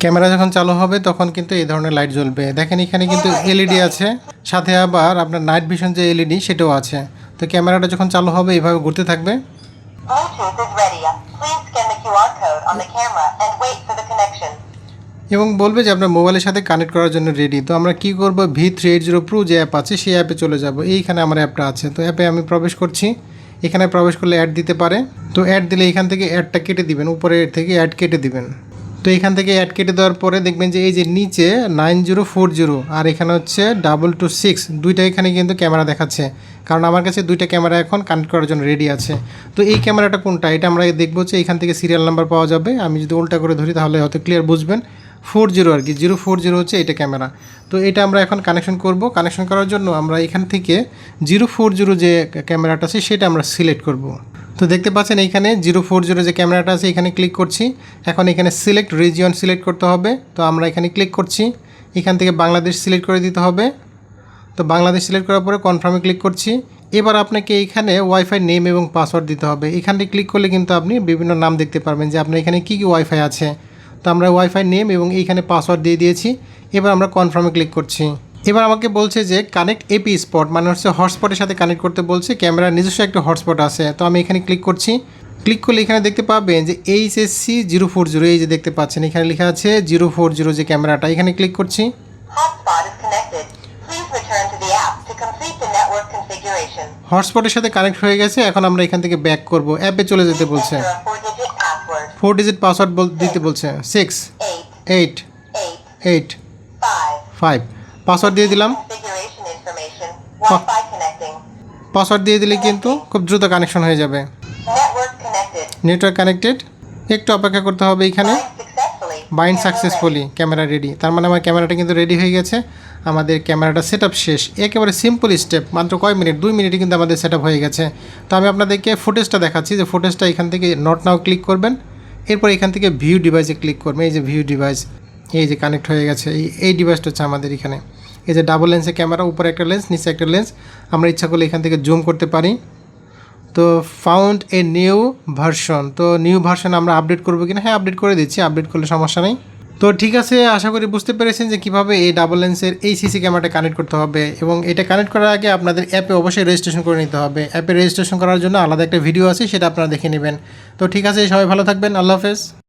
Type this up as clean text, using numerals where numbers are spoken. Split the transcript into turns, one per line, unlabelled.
Camera যখন চালু হবে তখন কিন্তু এই ধরনের লাইট জ্বলবে। দেখেন এখানে কিন্তু এলইডি আছে, সাথে আবার আপনার নাইট ভিশন যে এলইডি সেটাও আছে। তো ক্যামেরাটা যখন চালু হবে এইভাবে ঘুরতে থাকবে।
Bluetooth is ready. Please scan the QR code on the camera and wait for the connection.
এবং বলবে যে আপনার মোবাইলের সাথে কানেক্ট করার জন্য রেডি। তো আমরা কি করব, V380 Pro যে অ্যাপ আছে সেই অ্যাপে চলে যাব। এইখানে আমার অ্যাপটা আছে, তো অ্যাপে আমি প্রবেশ করছি। এখানে প্রবেশ করলে অ্যাড দিতে পারে, তো অ্যাড দিলে এখান থেকে অ্যাডটা কেটে দিবেন, উপরের থেকে অ্যাড কেটে দিবেন। তো এখান থেকে অ্যাড কেটে দেওয়ার পরে দেখবেন যে এই যে নিচে 9040 আর এখানে হচ্ছে 226 দুইটা এখানে কিন্তু ক্যামেরা দেখাচ্ছে, কারণ আমার কাছে দুইটা ক্যামেরা এখন কানেক্ট করার জন্য রেডি আছে। তো এই ক্যামেরাটা কোনটা এটা আমরা দেখবো যে এখান থেকে সিরিয়াল নাম্বার পাওয়া যাবে। আমি যদি উল্টা করে ধরি তাহলে হয়তো ক্লিয়ার বুঝবেন। 40 আর কি 040 হচ্ছে এটা ক্যামেরা। তো এটা আমরা এখন কানেকশন করব। কানেকশন করার জন্য আমরা এখান থেকে 040 যে ক্যামেরাটা আছে সেটা আমরা সিলেক্ট করব। তো দেখতে পাচ্ছেন এইখানে 040 যে ক্যামেরাটা আছে এখানে ক্লিক করছি। এখন এখানে সিলেক্ট রিজিয়ন সিলেক্ট করতে হবে, তো আমরা এখানে ক্লিক করছি। এখান থেকে বাংলাদেশ সিলেক্ট করে দিতে হবে। তো বাংলাদেশ সিলেক্ট করার পরে কনফার্মে ক্লিক করছি। এবার আপনাকে এইখানে ওয়াইফাই নেম এবং পাসওয়ার্ড দিতে হবে। এখানে ক্লিক করলে কিন্তু আপনি বিভিন্ন নাম দেখতে পারবেন যে আপনার এখানে কী কী ওয়াইফাই আছে। তো আমরা ওয়াইফাই নেম এবং এইখানে পাসওয়ার্ড দিয়ে দিয়েছি। এবার আমরা কনফার্মে ক্লিক করছি। এবার আমাকে বলছে যে কানেক্ট এপি স্পট, মানে হচ্ছে হটস্পটের সাথে কানেক্ট করতে বলছে। ক্যামেরার নিজস্ব একটা হটস্পট আছে, তো আমি এখানে ক্লিক করছি। ক্লিক করলে এখানে দেখতে পাবেন যে HSC 040 এই যে দেখতে পাচ্ছেন এখানে লেখা আছে 040 যে ক্যামেরাটা, এখানে ক্লিক করছি।
Hotspot is connected. Please return to the app to complete the network configuration.
হটস্পটের সাথে কানেক্ট হয়ে গেছে। এখন আমরা এখান থেকে ব্যাক করব, অ্যাপে চলে যেতে বলছে।
Enter a 4-digit password.
4 digit password দিতে বলছে। 6
8
8
8
8
5.
5 পাসওয়ার্ড দিয়ে দিলাম।
Configuration information. Wi-Fi connecting.
Password দিয়ে দিলে কিন্তু খুব দ্রুত কানেকশন হয়ে যাবে।
Network connected.
Network connected. একটু অপেক্ষা করতে হবে এখানে।
Bind successfully.
Bind
Camera
successfully, camera ready. তার মানে আমার ক্যামেরাটা কিন্তু রেডি হয়ে গেছে। আমাদের ক্যামেরাটা সেট আপ শেষ। একেবারে সিম্পল স্টেপ, মাত্র কয় মিনিট, 2 মিনিটে কিন্তু আমাদের সেট আপ হয়ে গেছে। তো আমি আপনাদেরকে ফুটেজটা দেখাচ্ছি, যে ফুটেজটা এখান থেকে নট নাও ক্লিক করবেন। এরপর এখান থেকে ভিউ ডিভাইসে ক্লিক করবেন। এই যে ভিউ ডিভাইস, এই যে কানেক্ট হয়ে গেছে। এই ডিভাইসটা হচ্ছে আমাদের এখানে। এই যে ডাবল লেন্সের ক্যামেরা, উপরে একটা লেন্স নিচে একটা লেন্স। আমরা ইচ্ছা করলে এখান থেকে জুম করতে পারি। তো ফাউন্ড এ নিউ ভার্সন, তো নিউ ভার্সন আমরা আপডেট করবো কিনা, হ্যাঁ আপডেট করে দিচ্ছি, আপডেট করলে সমস্যা নেই। তো ঠিক আছে, আশা করি বুঝতে পেরেছেন যে কীভাবে এই ডাবল লেন্সের এই সিসি ক্যামেরাটা কানেক্ট করতে হবে। এবং এটা কানেক্ট করার আগে আপনাদের অ্যাপে অবশ্যই রেজিস্ট্রেশন করে নিতে হবে। অ্যাপে রেজিস্ট্রেশন করার জন্য আলাদা একটা ভিডিও আছে, সেটা আপনারা দেখে নেবেন। তো ঠিক আছে, সবাই ভালো থাকবেন, আল্লাহ হাফেজ।